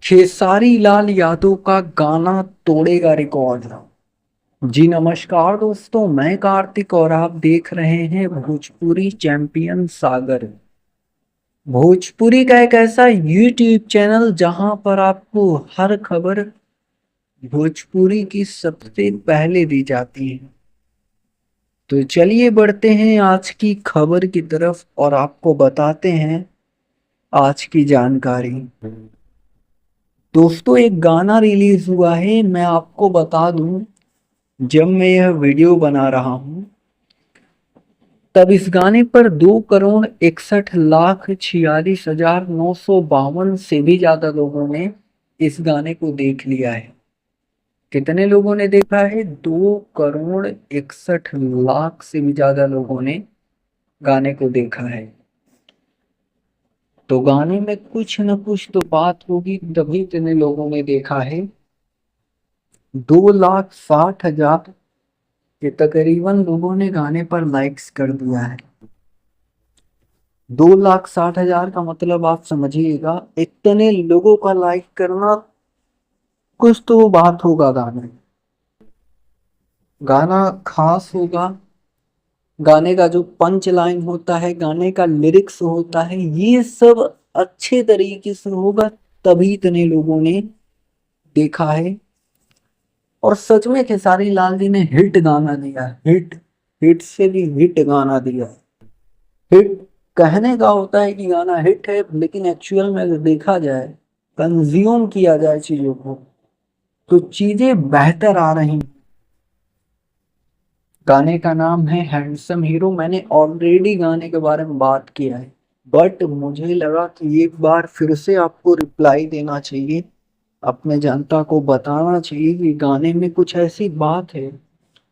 खेसारी लाल यादव का गाना तोड़ेगा रिकॉर्ड। जी नमस्कार दोस्तों, मैं कार्तिक और आप देख रहे हैं भोजपुरी चैंपियन सागर। भोजपुरी का एक ऐसा यूट्यूब चैनल जहां पर आपको हर खबर भोजपुरी की सबसे पहले दी जाती है। तो चलिए बढ़ते हैं आज की खबर की तरफ और आपको बताते हैं आज की जानकारी। दोस्तों, एक गाना रिलीज हुआ है। मैं आपको बता दूं, जब मैं यह वीडियो बना रहा हूं तब इस गाने पर 2,61,46,952 से भी ज्यादा लोगों ने इस गाने को देख लिया है। कितने लोगों ने देखा है? 2,61,00,000 से भी ज्यादा लोगों ने गाने को देखा है। तो गाने में कुछ न कुछ तो बात होगी, तभी इतने लोगों ने देखा है। 2,60,000 के तकरीबन लोगों ने गाने पर लाइक्स कर दिया है। 2,60,000 का मतलब आप समझिएगा, इतने लोगों का लाइक करना, कुछ तो बात होगा। गाना खास होगा। गाने का जो पंच लाइन होता है, गाने का लिरिक्स होता है, ये सब अच्छे तरीके से होगा, तभी इतने लोगों ने देखा है। और सच में खेसारी लाल जी ने हिट गाना दिया है। हिट हिट से भी हिट गाना दिया है। हिट कहने का होता है कि गाना हिट है, लेकिन एक्चुअल में अगर देखा जाए, कंज्यूम किया जाए चीजों को, तो चीजें बेहतर आ रही। गाने का नाम है हैंडसम हीरो। मैंने ऑलरेडी गाने के बारे में बात किया है, बट मुझे लगा कि एक बार फिर से आपको रिप्लाई देना चाहिए, अपने जनता को बताना चाहिए कि गाने में कुछ ऐसी बात है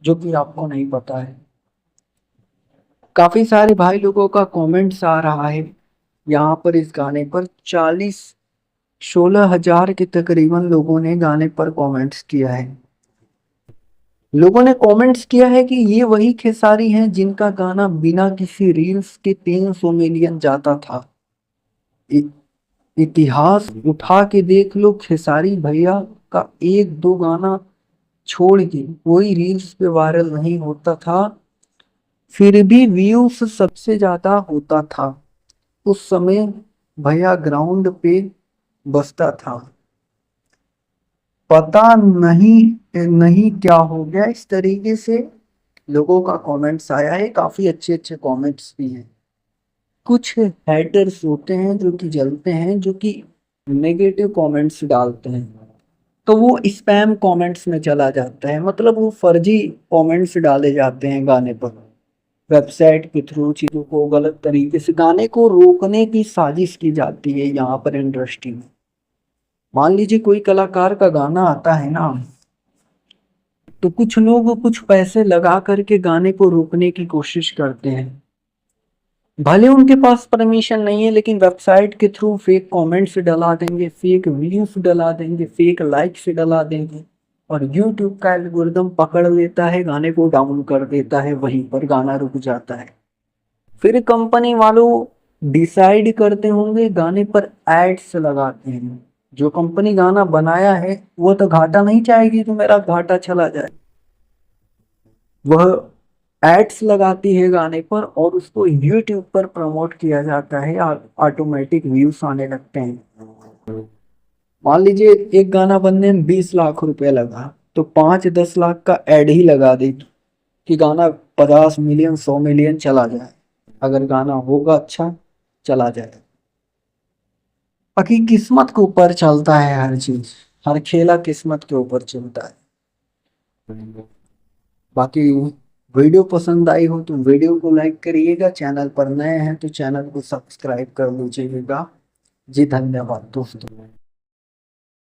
जो कि आपको नहीं पता है। काफी सारे भाई लोगों का कमेंट्स आ रहा है यहाँ पर। इस गाने पर 16,000 के तकरीबन लोगों ने गाने पर कमेंट्स किया है। लोगों ने कमेंट्स किया है कि ये वही खेसारी हैं जिनका गाना बिना किसी रील्स के 300 मिलियन जाता था। इ, इतिहास उठा के देख लो, खेसारी भैया का एक दो गाना छोड़ के कोई रील्स पे वायरल नहीं होता था, फिर भी व्यूज सबसे ज्यादा होता था। उस समय भैया ग्राउंड पे बसता था। पता नहीं नहीं क्या हो गया, इस तरीके से लोगों का कमेंट्स आया है। काफी अच्छे अच्छे कमेंट्स भी हैं। कुछ हैटर्स होते हैं जो कि जलते हैं, जो कि नेगेटिव कमेंट्स डालते हैं, तो वो स्पैम कमेंट्स में चला जाता है। मतलब वो फर्जी कमेंट्स डाले जाते हैं गाने पर, वेबसाइट के थ्रू चीजों को गलत तरीके से, गाने को रोकने की साजिश की जाती है यहाँ पर इंडस्ट्री में। मान लीजिए कोई कलाकार का गाना आता है ना, तो कुछ लोग कुछ पैसे लगा करके गाने को रोकने की कोशिश करते हैं। भले उनके पास परमिशन नहीं है, लेकिन वेबसाइट के थ्रू फेक कमेंट्स डला देंगे, फेक व्यूज डला देंगे, फेक लाइक्स डला देंगे, और यूट्यूब का एल्गोरिदम पकड़ लेता है, गाने को डाउन कर देता है, वहीं पर गाना रुक जाता है। फिर कंपनी वालों डिसाइड करते होंगे, गाने पर एड्स लगाते हैं। जो कंपनी गाना बनाया है वो तो घाटा नहीं चाहेगी कि मेरा घाटा चला जाए। वह एड्स लगाती है गाने पर और उसको यूट्यूब पर प्रमोट किया जाता है, ऑटोमेटिक व्यूज आने लगते हैं। मान लीजिए एक गाना बनने में 20 लाख रुपए लगा, तो 5-10 लाख का एड ही लगा देगी कि गाना 50 मिलियन 100 मिलियन चला जाए। अगर गाना होगा अच्छा, चला जाए। बाकी किस्मत के ऊपर चलता है हर चीज, हर खेला किस्मत के ऊपर चलता है। बाकी वीडियो पसंद आई हो तो वीडियो को लाइक करिएगा, चैनल पर नए हैं तो चैनल को सब्सक्राइब कर लीजिएगा। जी धन्यवाद दोस्तों।